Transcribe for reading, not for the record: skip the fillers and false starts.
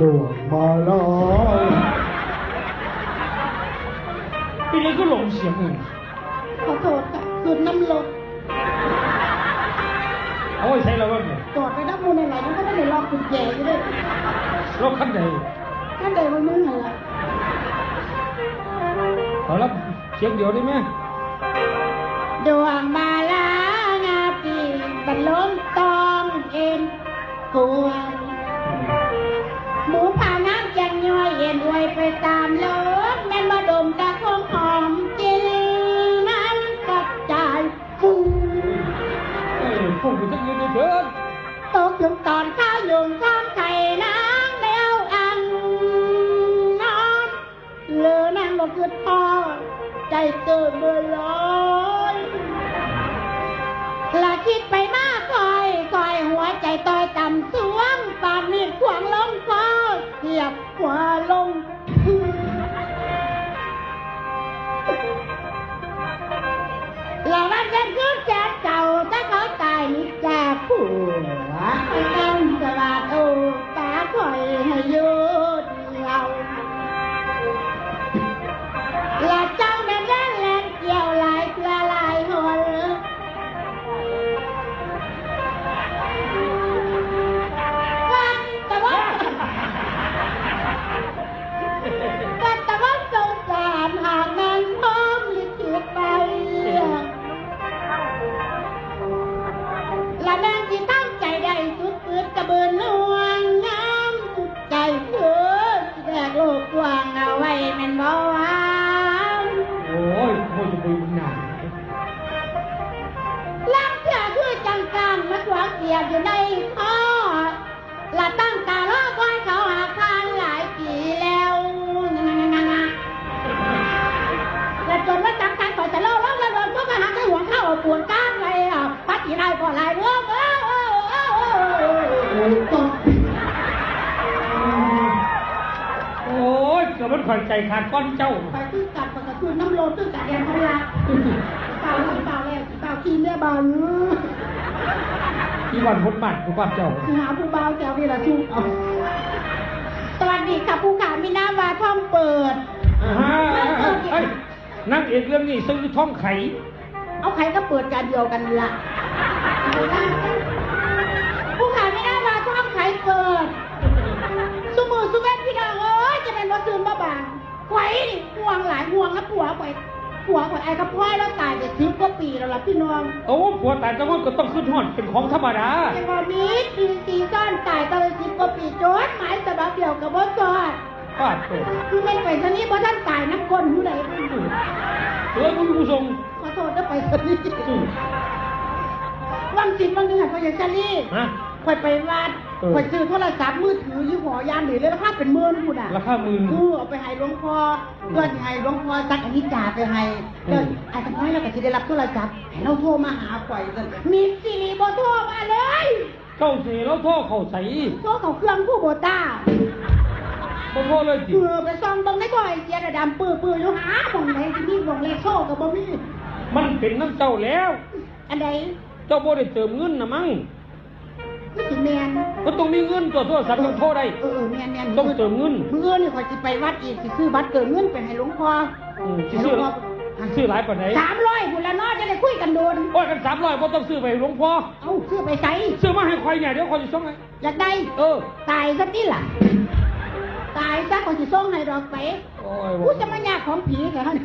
ดวงมาลอยเป็นไงก็หลงเสียงเลยขอโทษค่ะสุดน้ำลดเอาไว้ใช้แล้วว่าไงจอดไปน้ำมูลอะไรมันก็ไม่ได้ลองกุญแจอยู่ด้วยรถคันใดมันมึงเหรอเอาละเสียงเดียวได้ไหมดวงมาลางาปีบันล้มตองเอ็นกวนหมูผ่าน้ำจังย่อยเอ็นอวยไปตามโลกแม่นมาดมตะคงหอมกินนั้นกับจายฟูพุ่งไปทั้งยืนเถิดตกถึงตอนข้าวยุงข้ามไข่นางแมวอันนอนเลือนางบอกคือพ่อใจเกิดเบื่อร้อยละคิดไปมากคอยหัวใจต่อยต่ำสวงปากมีดขวางลงคอเหยียบขวาลงละวันเดินขึ้นแจกเก่าถ้าเขาตายนิจาผัวต้องสวัสดิ์โอ้ตาคอยให้ยุดเราละเจ้าแม่แรงเกี่ยวลายเกลือลายหนวันตะวันสงสารหากมันพร้อมลิขิตไปละแม่ที่ตั้งใจได้สุดปืดกระเบือนลวงน้ำใจเธอแบกโลกกว้างเอาไว้แม่นบ่ว่าโอ้ยโคตรจะไปบุญหนาลักเถื่อคือจังการมาขวางเกียบอยู่ในท่อละตั้งตาล้อคอยเขาหาคานหลายปีแล้วและจนว่าจังการขอจะเล่าแล้วโดนพวกมาหาข้าหัวข้าวปวดก้างเลยพัดกี่ไรก็ไรเรื่องโอ้ยเกือบมันข่อยใจขาดก้อนเจ้าไปตื้อกัดปกติน้ำโลตื้อกัดแดงเขาละเปล่าแล้วขี้เนื้อบางที่วันพบบัตรผู้บ้านเจ้าหาผู้เบาแก้วนี่แหละทุกสวัสดีค่ะผู้ขามีน้ำวาท่องเปิดนั่งเอกเรื่องนี้ซื้อท่องไข่เอาไข่ก็เปิดการเดียวกันละผู้ขามีน้ำวาท่องไข่เปิดสุมือสุเวนพี่น้องจะเป็นว่าซื้อมาบางไข่นี่ห่วงหลายห่วงนะผัวไอ้กระพ้อยแล้วตายไป10 กว่าปีแล้วล่ะพี่น้องโอ้ผัวตายแต่ว่าก็ต้องขึ้นหอดเป็นของธรรมดาแต่ว่ามีปีซ่อนตายตั้ง10 กว่าปีโจทย์หมายแต่บาเดียวกับบ่จอดป้าโตคือไม่ไปทางนี้เพราะท่านตายน้ำก้นอยู่ไหนคุณผู้ชมขอโทษจะไปทางนี้วัง10 วันหนึ่งพออย่างจะรีบคอยไปวัดคอยซื้อโทรศัพท์มือถือยี่ห้อยานหรือเลยราคาเป็น10,000พูดราคา10,000เอาไปให้หลวงพ่อด้วยให้หลวงพ่อตักอนิจจาไปให้ไอ้ทำไมเราก็จะได้รับโทรศัพท์ให้เราโทรมาหาข่อยกันมีสิริโบโทรมาเลยเจ้าสิเราโทรเข้าใส่โทรเขาเครื่องผู้โบต้าบ่โทรเลยจิไปซ่องตรงไหนก่อยเจียดดำปื้ออยู่หาบ่งไหนที่มีบ่งเลขโซ่กับบ่มีมันเป็นน้ำเจ้าแล้วอันใดเจ้าบ่ได้เติมเงินนะมั้งไม่ถึงแมนก็ต้องมีเงินตัวโทรศัพท์ต้องโทรได้แมนต้องเติมเงินนี่ข่อยสิไปวัดอีกสิซื้อบัตรเติมเงินไปให้หลวงพ่อสิซื้อหลายปานใด300พุ่นละเนาะจะได้คุยกันโดนโอ้ยกัน300บ่ต้องซื้อไปหลวงพ่อซื้อไปไสซื้อมาให้ข่อยเนี่ยเดี๋ยวข่อยสิส่งให้อยากได้ตายซะติล่ะตายซะข่อยสิส่งให้ดอกไปโอ้ยกูจะมายากของผีแค่นั้น